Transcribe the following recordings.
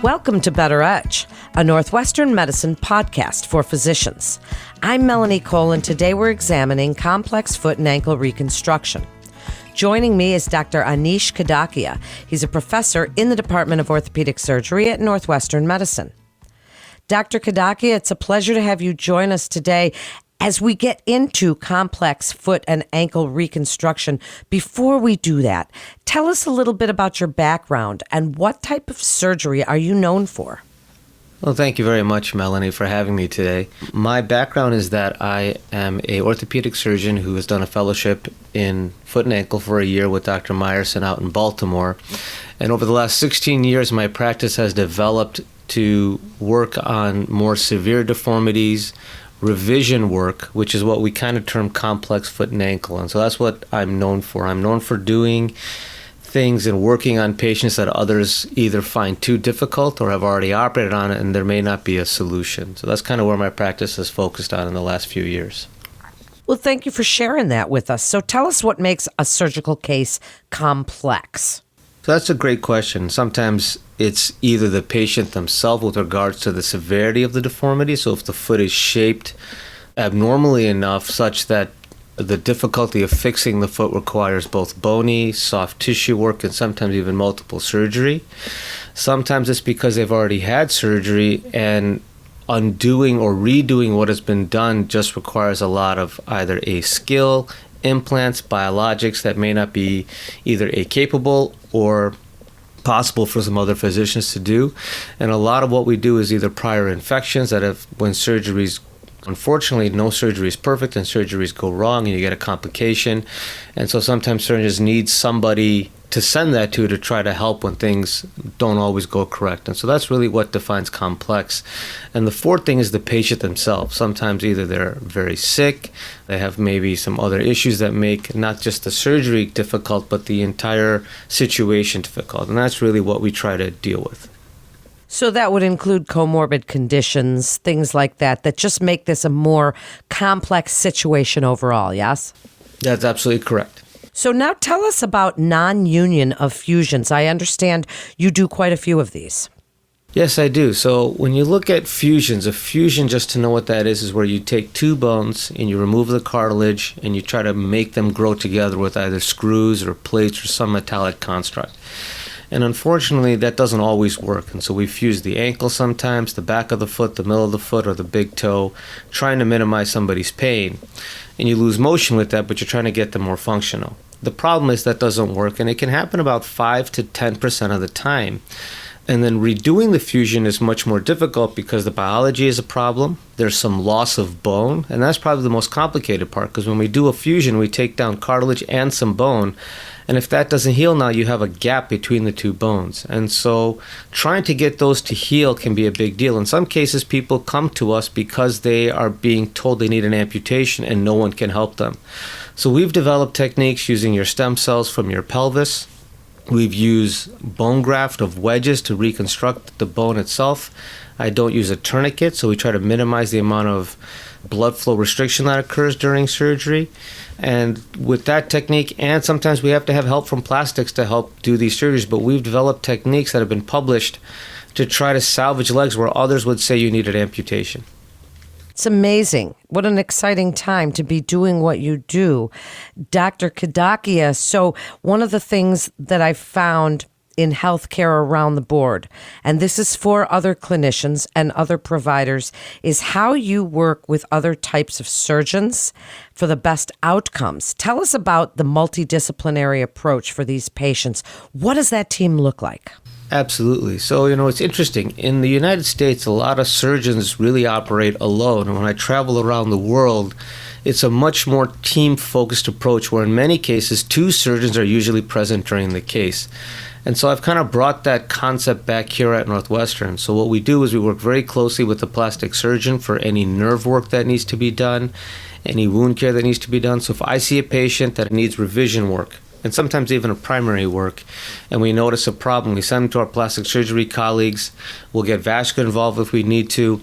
Welcome to Better Edge, a Northwestern medicine podcast for physicians. I'm Melanie Cole, and today we're examining complex foot and ankle reconstruction. Joining me is Dr. Anish Kadakia. He's a professor in the Department of Orthopedic Surgery at Northwestern Medicine. Dr. Kadakia, it's a pleasure to have you join us today as we get into complex foot and ankle reconstruction. Before we do that, tell us a little bit about your background and what type of surgery are you known for? Well, thank you very much, Melanie, for having me today. My background is that I am an orthopedic surgeon who has done a fellowship in foot and ankle for a year with Dr. Meyerson out in Baltimore. And over the last 16 years, my practice has developed to work on more severe deformities, revision work, which is what we kind of term complex foot and ankle. And so that's what I'm known for. I'm known for doing things and working on patients that others either find too difficult or have already operated on it and there may not be a solution. So that's kind of where my practice is focused on in the last few years. Well, thank you for sharing that with us. So tell us what makes a surgical case complex. So that's a great question. Sometimes it's either the patient themselves with regards to the severity of the deformity. So if the foot is shaped abnormally enough such that the difficulty of fixing the foot requires both bony, soft tissue work, and sometimes even multiple surgery. Sometimes it's because they've already had surgery and undoing or redoing what has been done just requires a lot of either a skill, implants, biologics that may not be either capable or possible for some other physicians to do. And a lot of what we do is either prior infections that have, when surgeries, unfortunately, no surgery is perfect and surgeries go wrong and you get a complication. And so sometimes surgeons need somebody to send that to try to help when things don't always go correct. And so that's really what defines complex. And the fourth thing is the patient themselves. Sometimes either they're very sick, they have maybe some other issues that make not just the surgery difficult, but the entire situation difficult. And that's really what we try to deal with. So that would include comorbid conditions, things like that, that just make this a more complex situation overall, yes? That's absolutely correct. So now tell us about non-union of fusions. I understand you do quite a few of these. Yes, I do. So when you look at fusions, a fusion, just to know what that is where you take two bones and you remove the cartilage and you try to make them grow together with either screws or plates or some metallic construct. And unfortunately, that doesn't always work. And so we fuse the ankle sometimes, the back of the foot, the middle of the foot, or the big toe, trying to minimize somebody's pain. And you lose motion with that, but you're trying to get them more functional. The problem is that doesn't work, and it can happen about 5 to 10% of the time. And then redoing the fusion is much more difficult because the biology is a problem. There's some loss of bone, and that's probably the most complicated part because when we do a fusion, we take down cartilage and some bone. And if that doesn't heal now, you have a gap between the two bones. And so trying to get those to heal can be a big deal. In some cases, people come to us because they are being told they need an amputation and no one can help them. So we've developed techniques using your stem cells from your pelvis. We've used bone graft of wedges to reconstruct the bone itself. I don't use a tourniquet, so we try to minimize the amount of blood flow restriction that occurs during surgery. And with that technique, and sometimes we have to have help from plastics to help do these surgeries, but we've developed techniques that have been published to try to salvage legs where others would say you needed amputation. It's amazing. What an exciting time to be doing what you do. Dr. Kadakia, so one of the things that I found in healthcare around the board, and this is for other clinicians and other providers, is how you work with other types of surgeons for the best outcomes. Tell us about the multidisciplinary approach for these patients. What does that team look like? Absolutely. So, it's interesting. In the United States, a lot of surgeons really operate alone. And when I travel around the world, it's a much more team-focused approach where in many cases, two surgeons are usually present during the case. And so I've kind of brought that concept back here at Northwestern. So what we do is we work very closely with the plastic surgeon for any nerve work that needs to be done, any wound care that needs to be done. So if I see a patient that needs revision work, and sometimes even a primary work, and we notice a problem, we send them to our plastic surgery colleagues. We'll get vascular involved if we need to.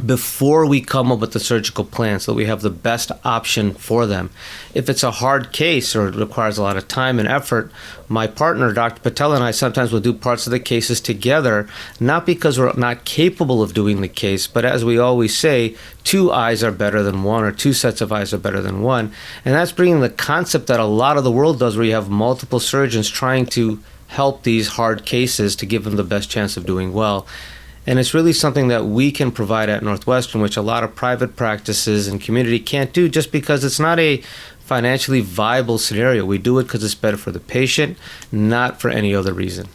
before we come up with the surgical plan so that we have the best option for them. If it's a hard case or it requires a lot of time and effort, my partner, Dr. Patel, and I sometimes will do parts of the cases together, not because we're not capable of doing the case, but as we always say, two eyes are better than one, or two sets of eyes are better than one. And that's bringing the concept that a lot of the world does, where you have multiple surgeons trying to help these hard cases to give them the best chance of doing well. And it's really something that we can provide at Northwestern, which a lot of private practices and community can't do, just because it's not a financially viable scenario. We do it because it's better for the patient, not for any other reason.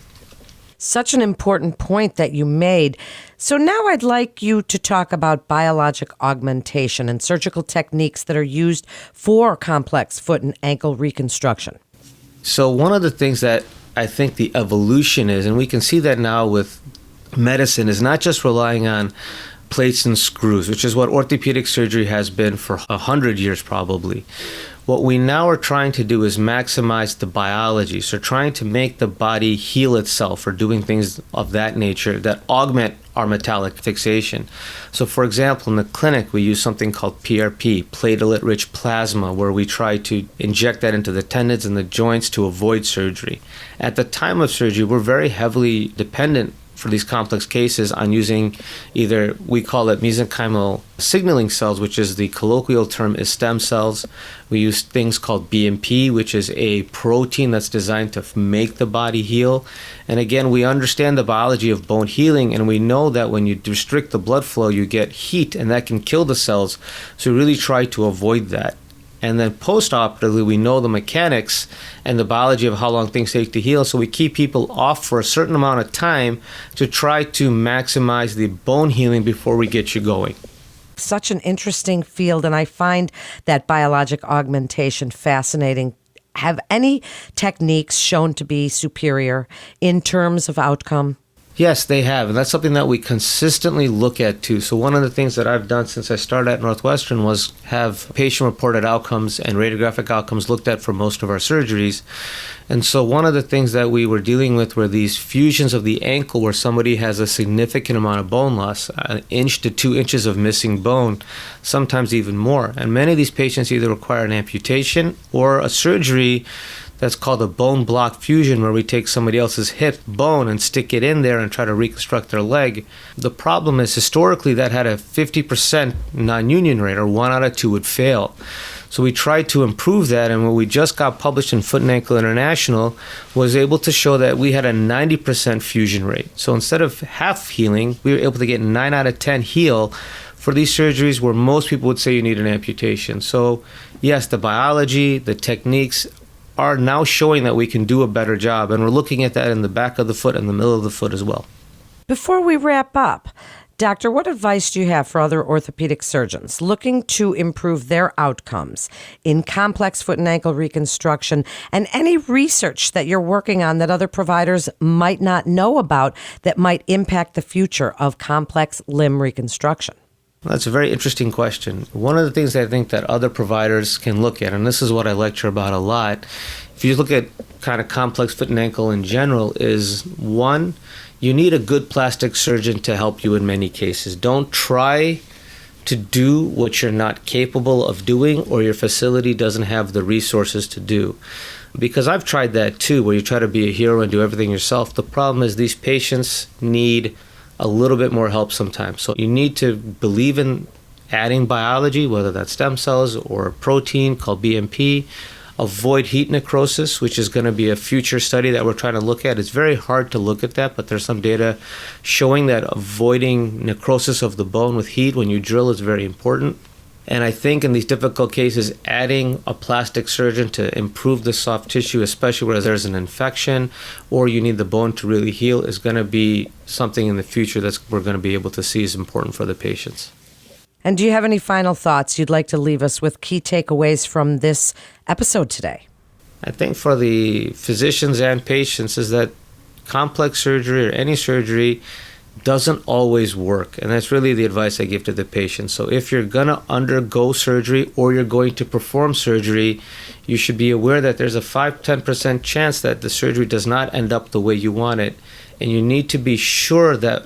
Such an important point that you made. So now I'd like you to talk about biologic augmentation and surgical techniques that are used for complex foot and ankle reconstruction. So one of the things that I think the evolution is, and we can see that now with medicine, is not just relying on plates and screws, which is what orthopedic surgery has been for 100 years probably. What we now are trying to do is maximize the biology, so trying to make the body heal itself or doing things of that nature that augment our metallic fixation. So for example, in the clinic, we use something called PRP, platelet-rich plasma, where we try to inject that into the tendons and the joints to avoid surgery. At the time of surgery, we're very heavily dependent for these complex cases on using either, we call it mesenchymal signaling cells, which is the colloquial term is stem cells. We use things called BMP, which is a protein that's designed to make the body heal. And again, we understand the biology of bone healing, and we know that when you restrict the blood flow, you get heat, and that can kill the cells. So we really try to avoid that. And then post-operatively, we know the mechanics and the biology of how long things take to heal, so we keep people off for a certain amount of time to try to maximize the bone healing before we get you going. Such an interesting field, and I find that biologic augmentation fascinating. Have any techniques shown to be superior in terms of outcome? Yes, they have, and that's something that we consistently look at too. So one of the things that I've done since I started at Northwestern was have patient-reported outcomes and radiographic outcomes looked at for most of our surgeries. And so one of the things that we were dealing with were these fusions of the ankle where somebody has a significant amount of bone loss, 1 inch to 2 inches of missing bone, sometimes even more. And many of these patients either require an amputation or a surgery that's called a bone block fusion, where we take somebody else's hip bone and stick it in there and try to reconstruct their leg. The problem is historically that had a 50% non-union rate, or 1 out of 2 would fail. So we tried to improve that, and what we just got published in Foot and Ankle International was able to show that we had a 90% fusion rate. So instead of half healing, we were able to get 9 out of 10 heal for these surgeries where most people would say you need an amputation. So yes, the biology, the techniques are now showing that we can do a better job, and we're looking at that in the back of the foot and the middle of the foot as well. Before we wrap up, Doctor, what advice do you have for other orthopedic surgeons looking to improve their outcomes in complex foot and ankle reconstruction, and any research that you're working on that other providers might not know about that might impact the future of complex limb reconstruction? That's a very interesting question. One of the things I think that other providers can look at, and this is what I lecture about a lot, if you look at kind of complex foot and ankle in general, is one, you need a good plastic surgeon to help you in many cases. Don't try to do what you're not capable of doing or your facility doesn't have the resources to do. Because I've tried that too, where you try to be a hero and do everything yourself. The problem is these patients need a little bit more help sometimes. So you need to believe in adding biology, whether that's stem cells or a protein called BMP. Avoid heat necrosis, which is going to be a future study that we're trying to look at. It's very hard to look at that, but there's some data showing that avoiding necrosis of the bone with heat when you drill is very important. And I think in these difficult cases, adding a plastic surgeon to improve the soft tissue, especially where there's an infection or you need the bone to really heal, is going to be something in the future that we're going to be able to see is important for the patients. And do you have any final thoughts you'd like to leave us with, key takeaways from this episode today? I think for the physicians and patients is that complex surgery or any surgery doesn't always work. And that's really the advice I give to the patient. So if you're going to undergo surgery or you're going to perform surgery, you should be aware that there's a 5-10% chance that the surgery does not end up the way you want it. And you need to be sure that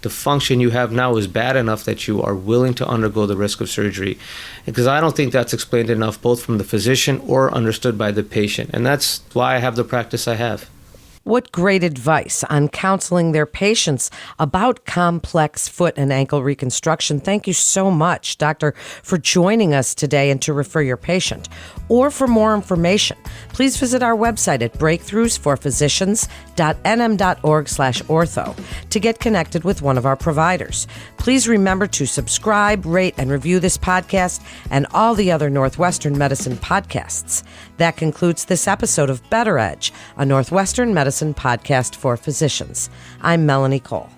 the function you have now is bad enough that you are willing to undergo the risk of surgery. Because I don't think that's explained enough, both from the physician or understood by the patient. And that's why I have the practice I have. What great advice on counseling their patients about complex foot and ankle reconstruction. Thank you so much, doctor, for joining us today and to refer your patient. Or for more information, please visit our website at breakthroughsforphysicians.nm.org/ortho to get connected with one of our providers. Please remember to subscribe, rate, and review this podcast and all the other Northwestern Medicine podcasts. That concludes this episode of Better Edge, a Northwestern Medicine podcast for physicians. I'm Melanie Cole.